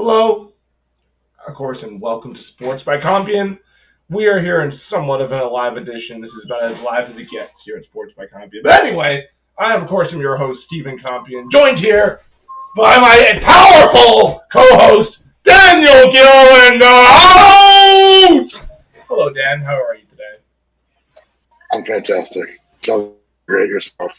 Hello, of course, and welcome to Sports by Compion. We are here in somewhat of a live edition. This is about as live as it gets here at Sports by Compion. But anyway, I am, of course, am your host, Stephen Compion, joined here by my powerful co-host, Daniel Gill in the house! Hello, Dan. How are you today? I'm fantastic. Sounds great yourself.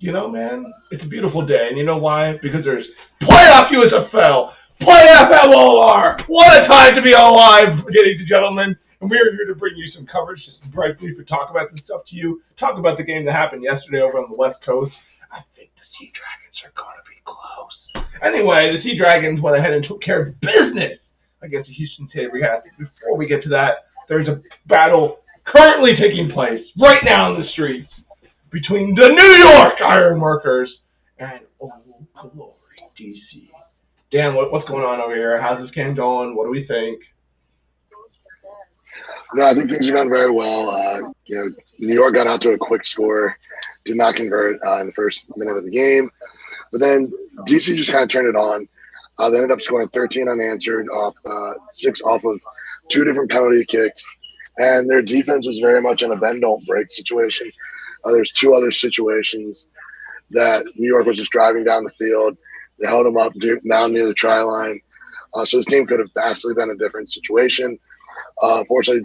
Man, it's a beautiful day, and you know why? Because there's playoff USFL, playoff MLR. What a time to be alive, ladies and gentlemen! And we are here to bring you some coverage, just briefly to talk about this stuff to you. Talk about the game that happened yesterday over on the West Coast. I think the Sea Dragons are going to be close. Anyway, the Sea Dragons went ahead and took care of business against the Houston Sabres. Before we get to that, there's a battle currently taking place right now in the streets between the New York Ironworkers and Old Glory, DC. Dan, what's going on over here? How's this game going? What do we think? No, I think things are going very well. New York got out to a quick score, did not convert in the first minute of the game, but then DC just kind of turned it on. They ended up scoring 13 unanswered off six off of two different penalty kicks, and their defense was very much in a bend don't break situation. There's two other situations that New York was just driving down the field. They held them up down near the try line. So this game could have vastly been a different situation. Unfortunately,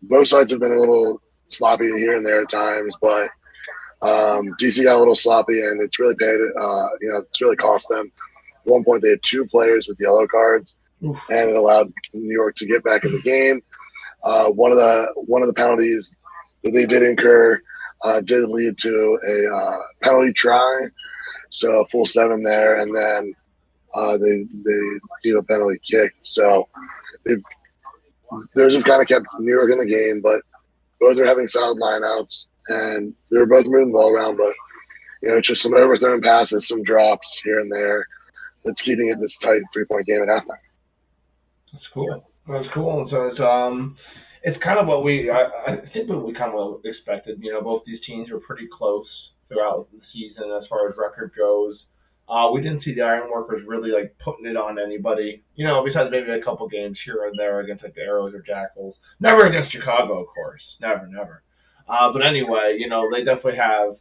both sides have been a little sloppy here and there at times, but DC got a little sloppy, and it's really paid. It's really cost them. At one point, they had two players with yellow cards, and it allowed New York to get back in the game. One of the penalties that they did incur did lead to a penalty try, so a full 7 there, and then they gave a penalty kick. So those have kind of kept New York in the game, but both are having solid lineouts, and they're both moving the ball around. But it's just some overthrown passes, some drops here and there that's keeping it this tight 3-point game at halftime. That's cool. That's cool. And so it's kind of what I think what we kind of expected. Both these teams were pretty close throughout the season as far as record goes. We didn't see the Ironworkers really putting it on anybody. Besides maybe a couple games here and there against the Arrows or Jackals. Never against Chicago, of course. Never. But anyway, they definitely have,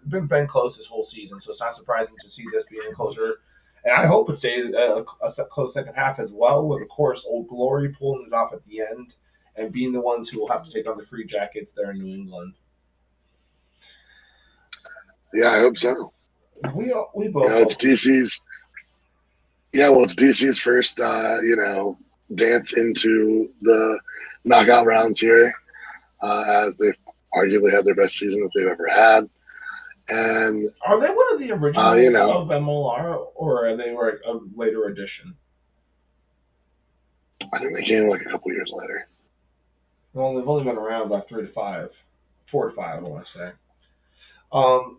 been close this whole season. So it's not surprising to see this being closer. And I hope it stays a close second half as well, with, of course, Old Glory pulling it off at the end and being the ones who will have to take on the Free Jackets there in New England. Yeah, I hope so. We both. It's DC's. Yeah, well, it's DC's first, dance into the knockout rounds here, as they've arguably had their best season that they've ever had. And are they one of the originals of MLR, or are they a later addition? I think they came a couple years later. Well, they've only been around 4 to 5, I want to say. But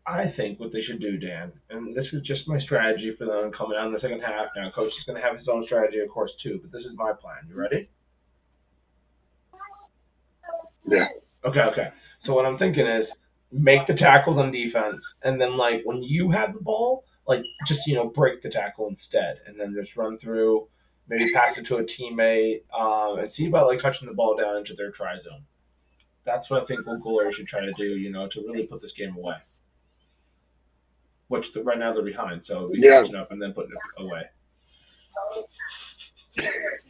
I think what they should do, Dan, and this is just my strategy for them coming out in the second half. Now, Coach is going to have his own strategy, of course, too, but this is my plan. You ready? Yeah. Okay. So what I'm thinking is make the tackles on defense, and then when you have the ball, just break the tackle instead, and then just run through, maybe pass it to a teammate, and see about touching the ball down into their try zone. That's what I think Old Glory should try to do, to really put this game away. Which right now they're behind, so we catching up and then putting it away.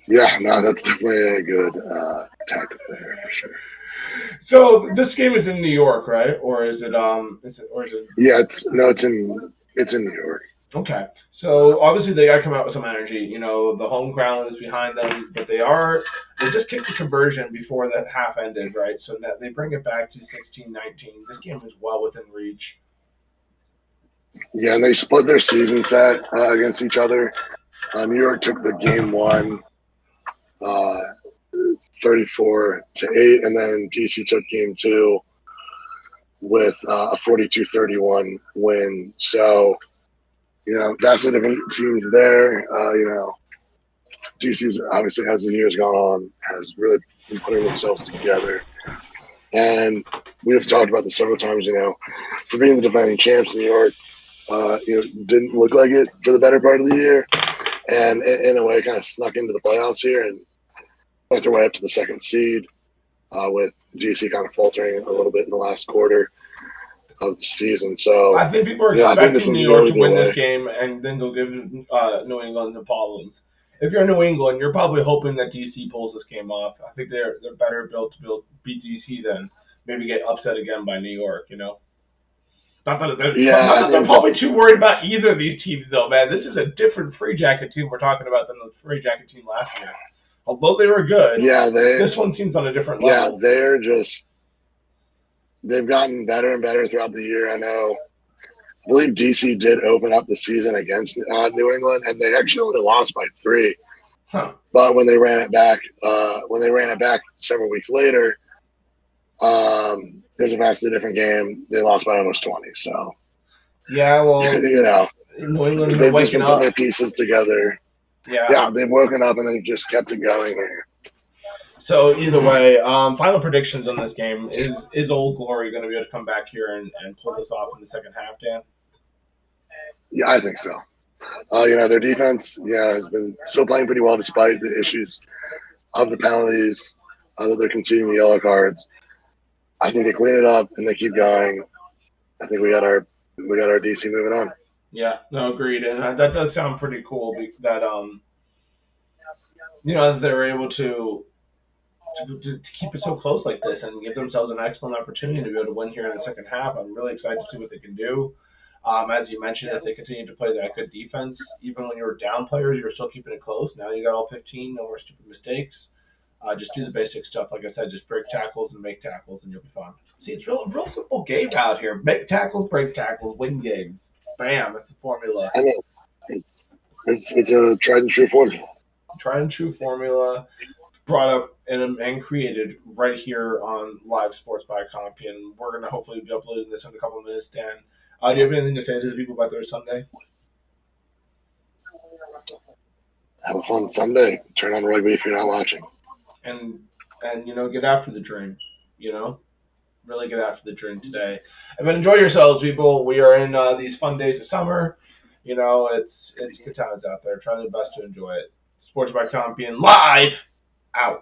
Yeah, no, that's definitely a good tactic there for sure. So this game is in New York, right? Or is it Yeah, it's in New York. Okay. So obviously they gotta come out with some energy. The home crowd is behind them, but they just kicked the conversion before that half ended, right? So that they bring it back to 16-19. This game is well within reach. Yeah, and they split their season set against each other. New York took the game 1, 34-8, and then DC took game 2 with a 42-31 win. So, vastly different teams there. DC's obviously, as the years gone on, has really been putting themselves together. And we have talked about this several times, for being the defending champs in New York, didn't look like it for the better part of the year, and in a way, kind of snuck into the playoffs here and went their way up to the second seed, with DC kind of faltering a little bit in the last quarter of the season. So I think people are I think this expecting will New go York to either win way. this game, and then they'll give New England the problems. If you're New England, you're probably hoping that DC pulls this game off. I think they're better built to beat DC than maybe get upset again by New York. Not Yeah, I that they're think probably that's too worried about either of these teams, though, man. This is a different Free Jacket team we're talking about than the Free Jacket team last year. Although they were good, this one seems on a different level. they're just they've gotten better and better throughout the year. I believe DC did open up the season against New England, and they actually only lost by 3. Huh. But when they ran it back, several weeks later, it was a vastly different game. They lost by almost 20. So Yeah, well, New England's been they've just waking been putting up. their pieces together. Yeah, they've woken up and they've just kept it going here. So either way, final predictions on this game. Is Old Glory going to be able to come back here and pull this off in the second half, Dan? Yeah, I think so. Their defense, has been still playing pretty well despite the issues of the penalties, that they're continuing the yellow cards. I think they clean it up and they keep going. I think we got our DC moving on. Yeah, no, agreed, and that does sound pretty cool. That they're able to keep it so close like this and give themselves an excellent opportunity to be able to win here in the second half. I'm really excited to see what they can do. As you mentioned, if they continue to play that good defense, even when you were down players, you were still keeping it close. Now you got all 15, no more stupid mistakes. Just do the basic stuff. Like I said, just break tackles and make tackles, and you'll be fine. See, it's real simple game out here. Make tackles, break tackles, win games. Bam, that's the formula. I know. It's a tried and true formula. Tried and true formula brought up and created right here on Live Sports by Compion. We're going to hopefully be uploading this in a couple of minutes, Dan. Do you have anything to say to the people about their Sunday? Have a fun Sunday. Turn on rugby if you're not watching. And get after the dream. Really get after the dream today. And enjoy yourselves, people. We are in these fun days of summer. It's good times out there. Try your best to enjoy it. Sports by Compion live out.